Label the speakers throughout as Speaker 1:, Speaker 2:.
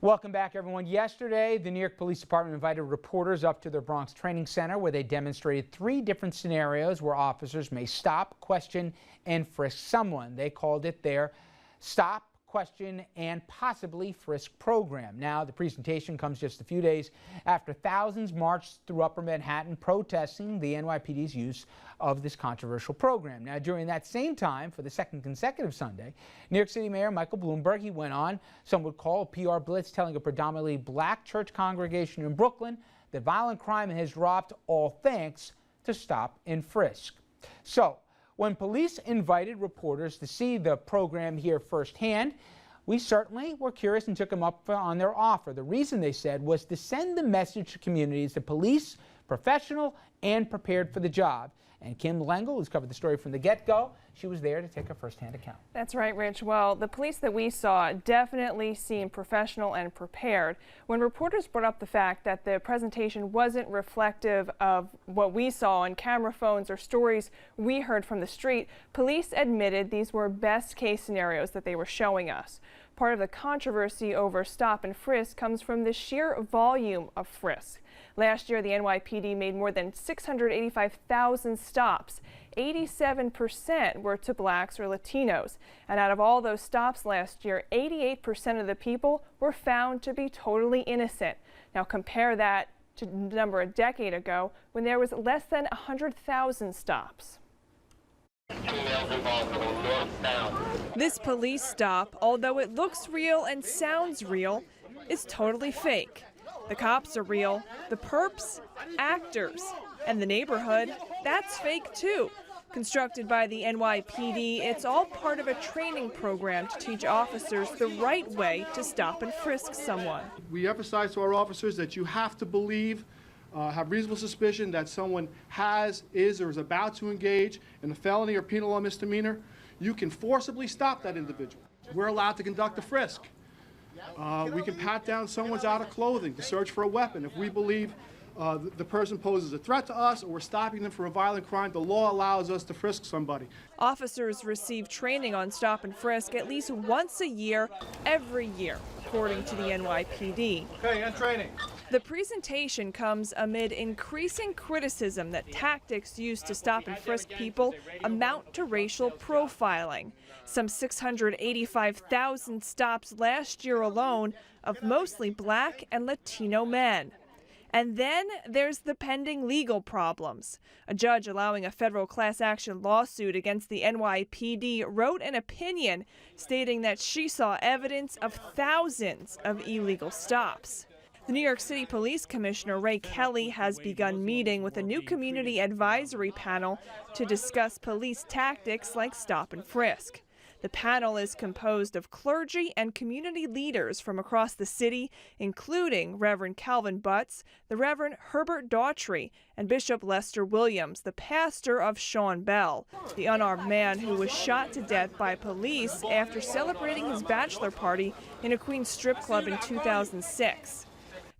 Speaker 1: Welcome back, everyone. Yesterday, the New York Police Department invited reporters up to their Bronx Training Center where they demonstrated 3 different scenarios where officers may stop, question, and frisk someone. They called it their Stop, Question, and Possibly Frisk program. Now, the presentation comes just a few days after thousands marched through Upper Manhattan protesting the NYPD's use of this controversial program. Now, during that same time, for the second consecutive Sunday, New York City Mayor Michael Bloomberg, he went on, some would call a PR blitz, telling a predominantly black church congregation in Brooklyn that violent crime has dropped, all thanks to Stop and Frisk. So, when police invited reporters to see the program here firsthand, we certainly were curious and took them up on their offer. The reason, they said, was to send the message to communities that police, professional and prepared for the job. And Kim Lengle, who's covered the story from the get-go, she was there to take a first-hand account.
Speaker 2: That's right, Rich. Well, the police that we saw definitely seemed professional and prepared. When reporters brought up the fact that the presentation wasn't reflective of what we saw on camera phones or stories we heard from the street, police admitted these were best-case scenarios that they were showing us. Part of the controversy over Stop and Frisk comes from the sheer volume of frisks. Last year, the NYPD made more than 685,000 stops. 87% were to blacks or Latinos. And out of all those stops last year, 88% of the people were found to be totally innocent. Now compare that to the number a decade ago when there was less than 100,000 stops. This police stop, although it looks real and sounds real, is totally fake. The cops are real, the perps, actors, and the neighborhood, that's fake too. Constructed by the NYPD, it's all part of a training program to teach officers the right way to stop and frisk someone.
Speaker 3: We emphasize to our officers that you have to believe, have reasonable suspicion that someone is, or is about to engage in a felony or penal law misdemeanor. You can forcibly stop that individual. We're allowed to conduct a frisk. We can pat down someone's outer clothing to search for a weapon. If we believe the person poses a threat to us or we're stopping them from a violent crime, the law allows us to frisk somebody.
Speaker 2: Officers receive training on stop and frisk at least once a year, every year, according to the NYPD.
Speaker 3: Okay, and training.
Speaker 2: The presentation comes amid increasing criticism that tactics used to stop and frisk people amount to racial profiling. Some 685,000 stops last year alone of mostly black and Latino men. And then there's the pending legal problems. A judge allowing a federal class action lawsuit against the NYPD wrote an opinion stating that she saw evidence of thousands of illegal stops. The New York City Police Commissioner Ray Kelly has begun meeting with a new community advisory panel to discuss police tactics like stop and frisk. The panel is composed of clergy and community leaders from across the city, including Reverend Calvin Butts, the Reverend Herbert Daughtry, and Bishop Lester Williams, the pastor of Sean Bell, the unarmed man who was shot to death by police after celebrating his bachelor party in a Queens strip club in 2006.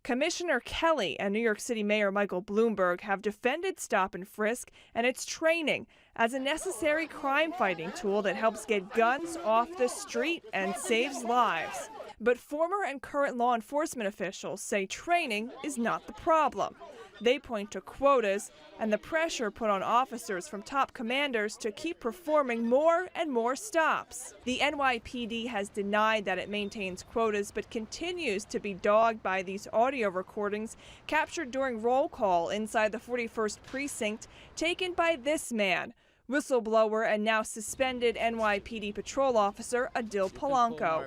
Speaker 2: Commissioner Kelly and New York City Mayor Michael Bloomberg have defended Stop and Frisk and its training as a necessary crime-fighting tool that helps get guns off the street and saves lives. But former and current law enforcement officials say training is not the problem. They point to quotas and the pressure put on officers from top commanders to keep performing more and more stops. The NYPD has denied that it maintains quotas, but continues to be dogged by these audio recordings captured during roll call inside the 41st precinct, taken by this man, whistleblower and now suspended NYPD patrol officer Adhyl Polanco.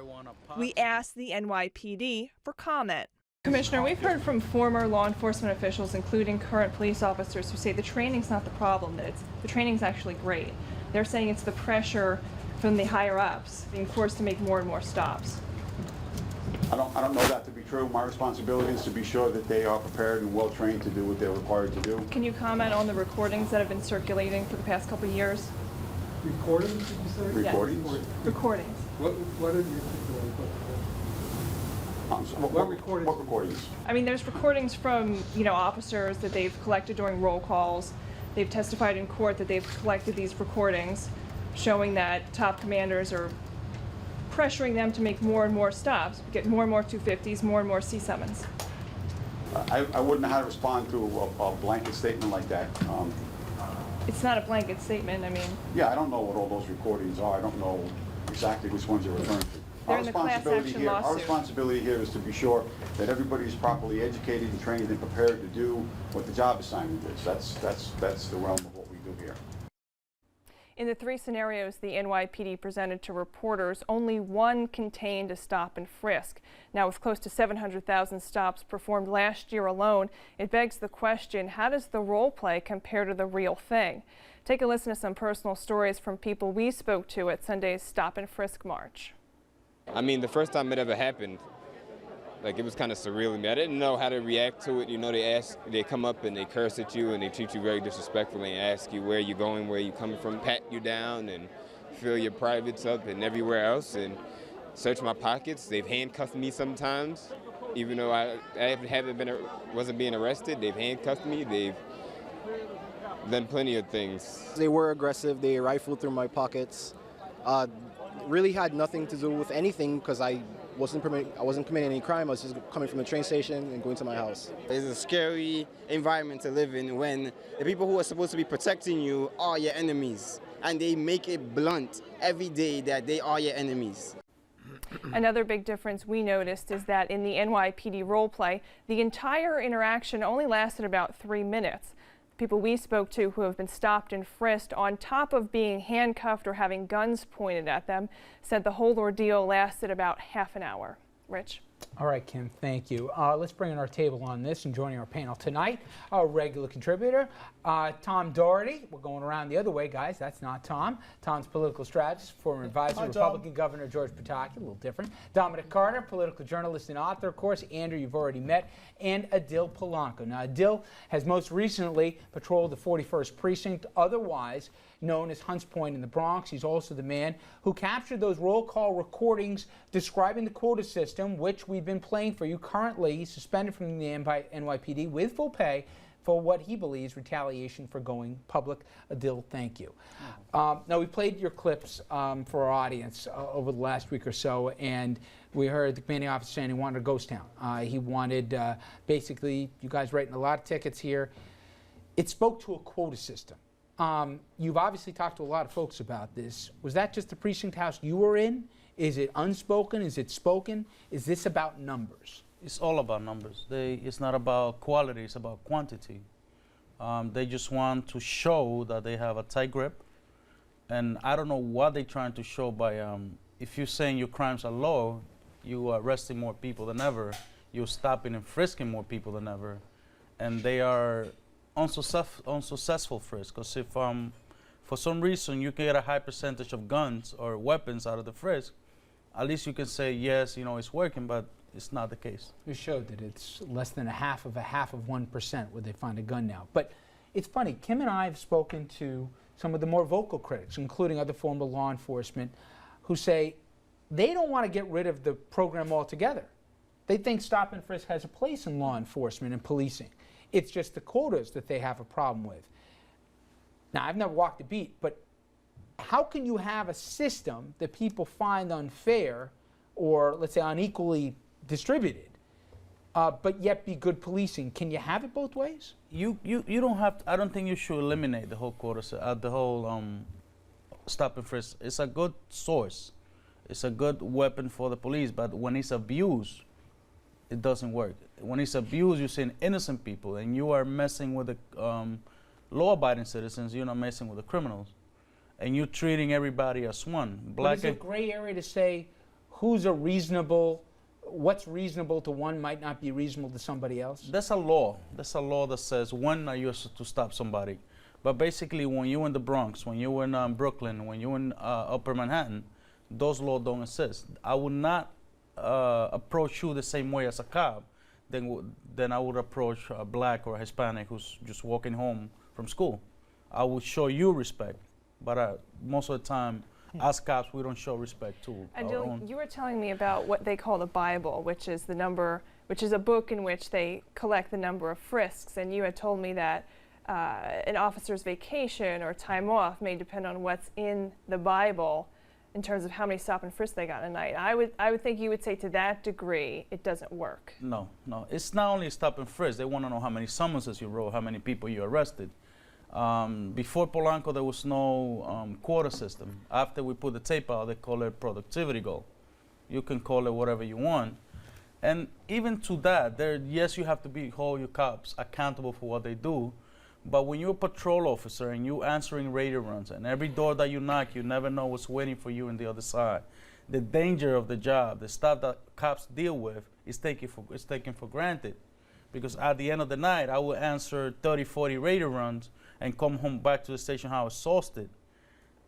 Speaker 2: We asked the NYPD for comment. Commissioner, we've heard from former law enforcement officials, including current police officers, who say the training's not the problem, that the training's actually great. They're saying it's the pressure from the higher-ups being forced to make more and more stops.
Speaker 4: I don't know that to be true. My responsibility is to be sure that they are prepared and well-trained to do what they're required to do.
Speaker 2: Can you comment on the recordings that have been circulating for the past couple of years?
Speaker 3: Recordings, did you say?
Speaker 4: Recordings?
Speaker 2: Yes. Recordings.
Speaker 3: What are you
Speaker 4: What recordings?
Speaker 2: I mean, there's recordings from, officers that they've collected during roll calls. They've testified in court that they've collected these recordings showing that top commanders are pressuring them to make more and more stops, get more and more 250s, more and more C7s?
Speaker 4: I wouldn't know how to respond to a blanket statement like that.
Speaker 2: It's not a blanket statement, I mean.
Speaker 4: Yeah, I don't know what all those recordings are. I don't know exactly which ones you're referring to.
Speaker 2: They're in the class action lawsuit.
Speaker 4: Our responsibility here is to be sure that everybody is properly educated and trained and prepared to do what the job assignment is. That's the realm of what we do here.
Speaker 2: In the 3 scenarios the NYPD presented to reporters, only one contained a stop and frisk. Now, with close to 700,000 stops performed last year alone, it begs the question, how does the role play compare to the real thing? Take a listen to some personal stories from people we spoke to at Sunday's Stop and Frisk March.
Speaker 5: I mean, the first time it ever happened, like, it was kind of surreal to me. I didn't know how to react to it. You know, they come up and they curse at you and they treat you very disrespectfully and ask you where you're going, where you're coming from, pat you down and fill your privates up and everywhere else and search my pockets. They've handcuffed me sometimes, even though I wasn't being arrested. They've handcuffed me. They've done plenty of things.
Speaker 6: They were aggressive. They rifled through my pockets. Really had nothing to do with anything because I wasn't committing any crime. I was just coming from the train station and going to my house.
Speaker 7: It's a scary environment to live in when the people who are supposed to be protecting you are your enemies, and they make it blunt every day that they are your enemies.
Speaker 2: Another big difference we noticed is that in the NYPD role play, the entire interaction only lasted about 3 minutes. People we spoke to who have been stopped and frisked, on top of being handcuffed or having guns pointed at them, said the whole ordeal lasted about half an hour. Rich?
Speaker 1: All right, Kim, thank you. Let's bring in our table on this, and joining our panel tonight, our regular contributor, Tom Doherty. We're going around the other way, guys. That's not Tom. Tom's political strategist, former advisor,
Speaker 8: Hi,
Speaker 1: Republican Governor George Pataki, a little different. Dominic Carter, political journalist and author, of course. Andrew, you've already met. And Adhyl Polanco. Now, Adhyl has most recently patrolled the 41st Precinct, otherwise known as Hunts Point in the Bronx. He's also the man who captured those roll call recordings describing the quota system, which we've been playing for you currently. He's suspended from the NYPD with full pay for what he believes retaliation for going public. Adhyl, thank you. Now, we played your clips for our audience over the last week or so, and we heard the commanding officer saying he wanted a ghost town. He wanted, basically, you guys writing a lot of tickets here. It spoke to a quota system. You've obviously talked to a lot of folks about this. Was that just the precinct house you were in? Is it unspoken? Is it spoken? Is this about numbers?
Speaker 8: It's all about numbers. It's not about quality, it's about quantity. They just want to show that they have a tight grip. And I don't know what they're trying to show by, if you're saying your crimes are low, you are arresting more people than ever. You're stopping and frisking more people than ever. And they are unsuccessful frisk, because if for some reason you can get a high percentage of guns or weapons out of the frisk, at least you can say, yes, you know, it's working, but it's not the case.
Speaker 1: You showed that it's less than a half of 1% where they find a gun now. But it's funny, Kim and I have spoken to some of the more vocal critics, including other former law enforcement, who say they don't want to get rid of the program altogether. They think stop and frisk has a place in law enforcement and policing. It's just the quotas that they have a problem with. Now, I've never walked the beat, but how can you have a system that people find unfair or, let's say, unequally distributed, but yet be good policing? Can you have it both ways?
Speaker 8: You don't have to, I don't think you should eliminate the whole quota, the whole stop and frisk. It's a good source. It's a good weapon for the police, but when it's abused, it doesn't work. When it's abused, you're seeing innocent people, and you are messing with the law-abiding citizens. You're not messing with the criminals, and you're treating everybody as one.
Speaker 1: But is it a gray area to say who's what's reasonable to one might not be reasonable to somebody else?
Speaker 8: That's a law. That's a law that says when are you to stop somebody. But basically, when you're in the Bronx, when you're in Brooklyn, when you're in Upper Manhattan, those laws don't exist. I would not approach you the same way as a cop then I would approach a black or a Hispanic who's just walking home from school. I would show you respect, but most of the time, as cops, we don't show respect to our own.
Speaker 2: You were telling me about what they call the Bible, which is a book in which they collect the number of frisks, and you had told me that an officer's vacation or time off may depend on what's in the Bible. in terms of how many stop and frisk they got a night. I would think you would say to that degree, it doesn't work.
Speaker 8: No. It's not only stop and frisk. They want to know how many summonses you wrote, how many people you arrested. Before Polanco, there was no quota system. After we put the tape out, they call it productivity goal. You can call it whatever you want. And even to that, yes, you have to hold your cops accountable for what they do. But when you're a patrol officer and you're answering radio runs, and every door that you knock, you never know what's waiting for you on the other side. The danger of the job, the stuff that cops deal with, is taken for granted. Because at the end of the night, I will answer 30, 40 radio runs and come home back to the station how exhausted.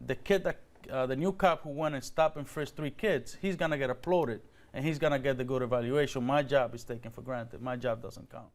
Speaker 8: The new cop who went and stopped and frisked 3 kids, he's gonna get applauded and he's gonna get the good evaluation. My job is taken for granted. My job doesn't count.